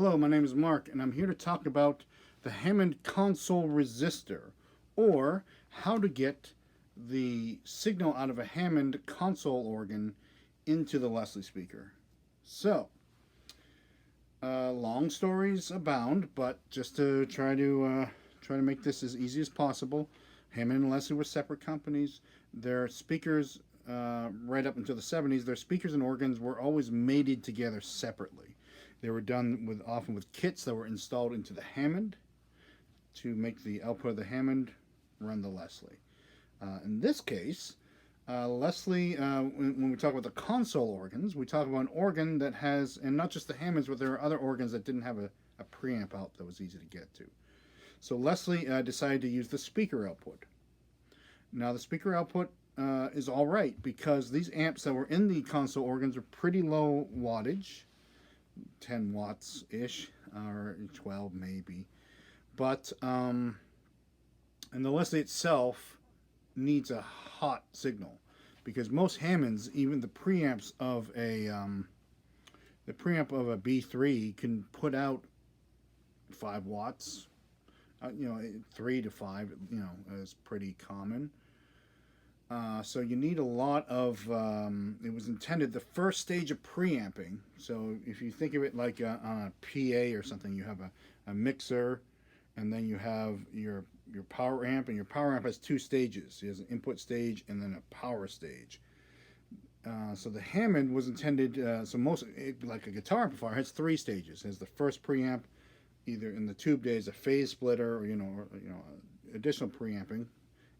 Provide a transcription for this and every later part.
Hello, my name is Mark, and I'm here to talk about the Hammond Console Resistor, or how to get the signal out of a Hammond console organ into the Leslie speaker. So, long stories abound, but just to try to make this as easy as possible, Hammond and Leslie were separate companies. Their speakers, right up until the 70s, their speakers and organs were always mated together separately. They were done often with kits that were installed into the Hammond to make the output of the Hammond run the Leslie. In this case, Leslie, when we talk about the console organs, we talk about an organ that has, and not just the Hammonds, but there are other organs that didn't have a preamp out that was easy to get to. So Leslie decided to use the speaker output. Now the speaker output is all right because these amps that were in the console organs are pretty low wattage, 10 watts ish, or 12 maybe, but and the Leslie itself needs a hot signal because most Hammonds, even the preamps of a B3 can put out 5 watts. 3 to 5, is pretty common. So you need a lot of, it was intended, the first stage of preamping. So if you think of it like on a PA or something, you have a mixer, and then you have your power amp, and your power amp has 2 stages. It has an input stage and then a power stage. So the Hammond was intended, like a guitar amplifier, has 3 stages. It has the first preamp, either in the tube days, a phase splitter, or additional preamping,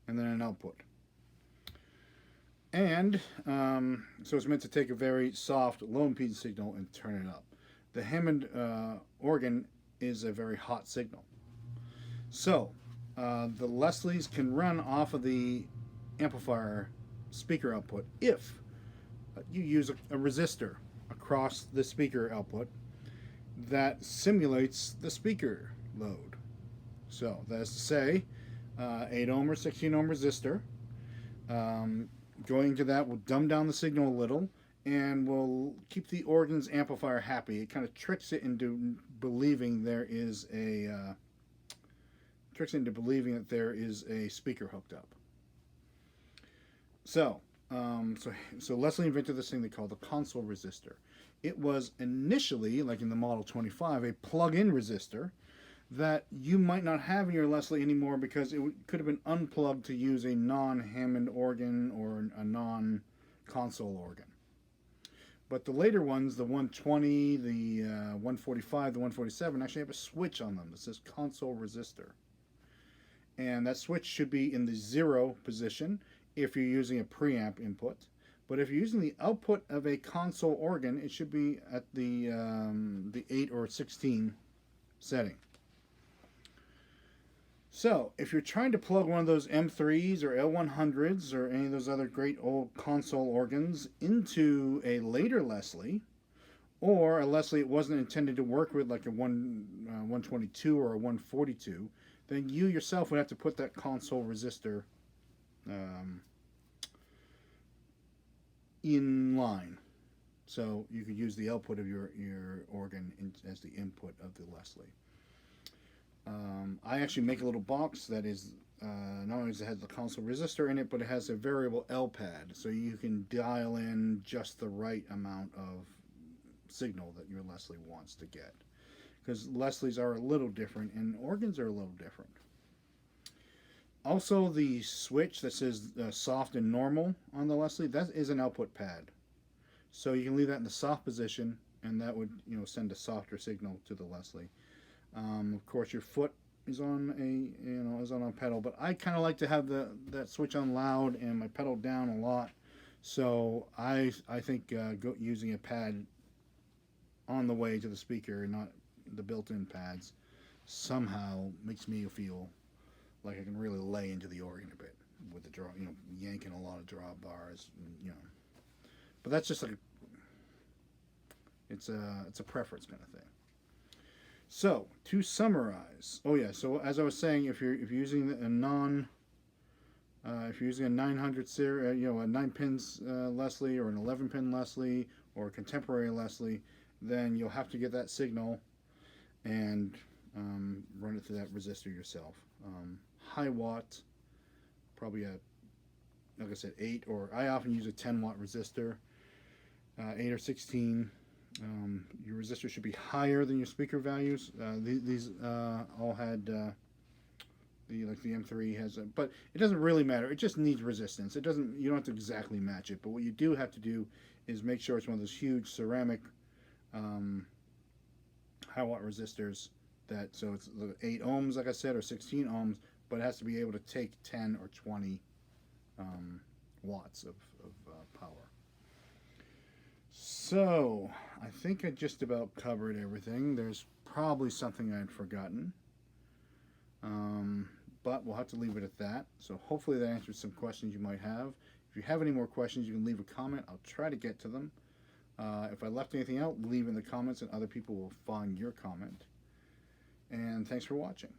and then an output. And so it's meant to take a very soft, low impedance signal and turn it up. The Hammond organ is a very hot signal. So the Leslies can run off of the amplifier speaker output if you use a resistor across the speaker output that simulates the speaker load. So that is to say, 8 ohm or 16 ohm resistor. Going to that will dumb down the signal a little and will keep the organ's amplifier happy. It kind of tricks it into believing that there is a speaker hooked up. So Leslie invented this thing they call the console resistor. It was initially, like in the Model 25, a plug-in resistor that you might not have in your Leslie anymore because it could have been unplugged to use a non-Hammond organ or a non-console organ. But the later ones, the 120, the 145, the 147, actually have a switch on them that says console resistor. And that switch should be in the 0 position if you're using a preamp input. But if you're using the output of a console organ, it should be at the 8 or 16 setting. So, if you're trying to plug one of those M3s or L100s or any of those other great old console organs into a later Leslie, or a Leslie it wasn't intended to work with, like a 122 or a 142, then you yourself would have to put that console resistor in line. So you could use the output of your organ as the input of the Leslie. I actually make a little box that is not only does it have the console resistor in it, but it has a variable L pad, so you can dial in just the right amount of signal that your Leslie wants to get. Because Leslies are a little different, and organs are a little different. Also, the switch that says soft and normal on the Leslie, that is an output pad. So you can leave that in the soft position, and that would send a softer signal to the Leslie. Of course, your foot is on a pedal, but I kind of like to have that switch on loud and my pedal down a lot. So I think using a pad on the way to the speaker, not the built-in pads, somehow makes me feel like I can really lay into the organ a bit with the draw, yanking a lot of draw bars, But that's just like it's a preference kind of thing. So to summarize, so as I was saying, if you're using if you're using a 900 series, a 9-pin Leslie or an 11-pin Leslie or a contemporary Leslie, then you'll have to get that signal and run it through that resistor yourself. High watts, probably a, like I said, 8, or I often use a 10-watt resistor, 8 or 16. Your resistor should be higher than your speaker values. These all had like the M3 has, but it doesn't really matter. It just needs resistance. It doesn't. You don't have to exactly match it. But what you do have to do is make sure it's one of those huge ceramic high watt resistors. That so it's 8 ohms, like I said, or 16 ohms, but it has to be able to take 10 or 20 watts of power. So I think I just about covered everything. There's probably something I'd forgotten. But we'll have to leave it at that. So hopefully that answers some questions you might have. If you have any more questions, you can leave a comment. I'll try to get to them. If I left anything out, leave in the comments and other people will find your comment. And thanks for watching.